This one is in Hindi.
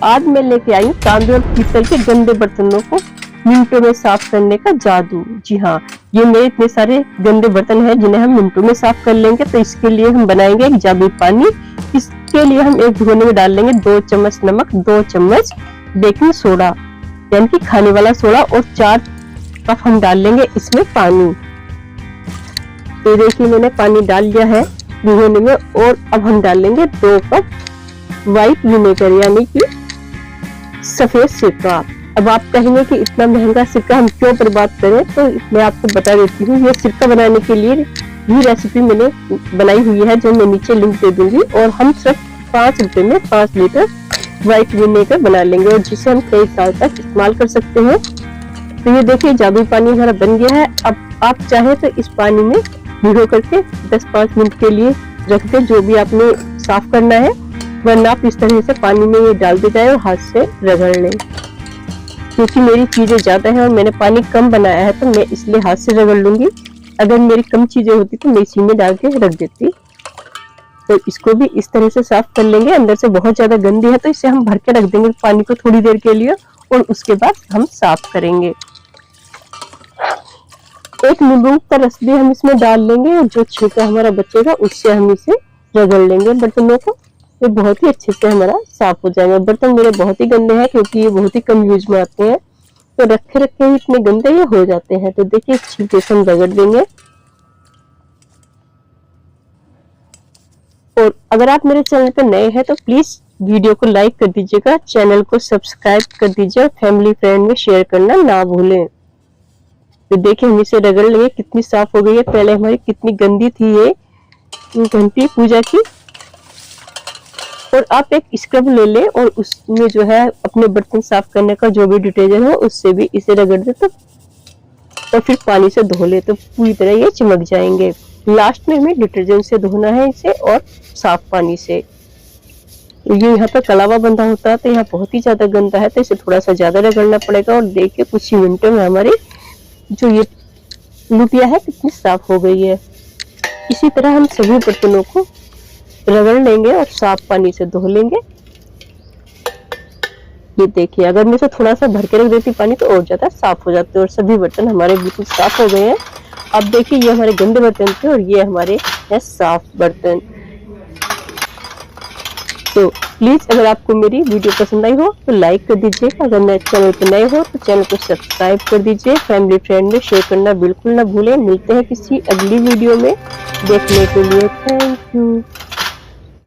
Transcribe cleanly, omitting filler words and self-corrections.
आज मैं लेके आई हूँ तांबे और पीतल के गंदे बर्तनों को मिनटों में साफ करने का जादू। जी हाँ, ये मेरे इतने सारे गंदे बर्तन हैं जिन्हें हम मिनटों में साफ कर लेंगे। तो इसके लिए हम बनाएंगे एक जादुई पानी। इसके लिए हम एक भगोने में डाल लेंगे 2 चम्मच नमक, 2 चम्मच बेकिंग सोडा यानी कि खाने वाला सोडा और 4 कप हम डाल लेंगे इसमें पानी। तो देखिए मैंने पानी डाल लिया है भगोने में और अब हम डाल लेंगे 2 कप व्हाइट विनेगर यानी कि सफेद सिरका। अब आप कहेंगे कि इतना महंगा सिरका हम क्यों बर्बाद करें, तो मैं आपको बता देती हूँ। ये सिरका बनाने के लिए ये रेसिपी मैंने बनाई हुई है जो मैं नीचे लिंक दे दूंगी। और हम सिर्फ 5 रुपए में 5 लीटर व्हाइट विनेगर बना लेंगे और जिसे हम कई साल तक इस्तेमाल कर सकते हैं। तो ये देखिए जादुई पानी हमारा बन गया है। अब आप चाहे तो इस पानी में भिगो करके 10-5 मिनट के लिए रख दे जो भी आपने साफ करना है, वरना आप इस तरह से पानी में ये डाल दे जाए और हाथ से रगड़ लें। क्योंकि मेरी चीजें ज्यादा है और मैंने पानी कम बनाया है तो मैं इसलिए हाथ से रगड़ लूंगी। अगर मेरी कम चीजें होती तो मैं इसी में डाल के रख देती। तो इसको भी इस तरह से साफ कर लेंगे। अंदर से बहुत ज्यादा गंदी है तो इसे हम भर के रख देंगे पानी को थोड़ी देर के लिए और उसके बाद हम साफ करेंगे। एक नींबू का रस भी हम इसमें डाल लेंगे और जो छिलका हमारा बचेगा उससे हम इसे रगड़ लेंगे बर्तनों को। ये बहुत ही अच्छे से हमारा साफ हो जाएगा। बर्तन मेरे बहुत ही गंदे हैं क्योंकि ये बहुत ही कम यूज में आते हैं, तो रखे रखे ही इतने गंदे ये हो जाते हैं। तो देखिए छिलके से हम रगड़ देंगे। और अगर आप मेरे चैनल पर नए हैं तो प्लीज वीडियो को लाइक कर दीजिएगा, चैनल को सब्सक्राइब कर दीजिए और फैमिली फ्रेंड में शेयर करना ना भूलें। तो देखिए हम इसे रगड़ लेंगे, कितनी साफ हो गई है। पहले हमारी कितनी गंदी थी ये घंटी पूजा की। और आप एक स्क्रब ले लें और उसमें जो है अपने बर्तन साफ करने का जो भी डिटर्जेंट हो उससे भी इसे रगड़ दे तो और फिर पानी से धो ले तो पूरी तरह ये चमक जाएंगे। लास्ट में हमें डिटर्जेंट से धोना है इसे और साफ पानी से। ये यहाँ पर कलावा बंधा होता है तो यहाँ बहुत ही ज्यादा गंदा है तो इसे थोड़ा सा ज्यादा रगड़ना पड़ेगा। और देखिए कुछ ही मिनटों में हमारी जो ये लुटिया है कितनी साफ हो गई है। इसी तरह हम सभी बर्तनों को रगड़ लेंगे और साफ पानी से धो लेंगे। ये देखिए अगर मैं इसे थोड़ा सा भर के रख देती पानी तो और ज्यादा साफ हो जाते और सभी बर्तन हमारे बिल्कुल साफ हो गए हैं। अब देखिए ये हमारे गंदे बर्तन थे और ये हमारे है साफ बर्तन। तो प्लीज अगर आपको मेरी वीडियो पसंद आई हो तो लाइक कर दीजिए। अगर मेरे चैनल पर नए हो तो चैनल को सब्सक्राइब कर दीजिए। फैमिली फ्रेंड में शेयर करना बिल्कुल ना भूलें। मिलते हैं किसी अगली वीडियो में, देखने के लिए थैंक यू।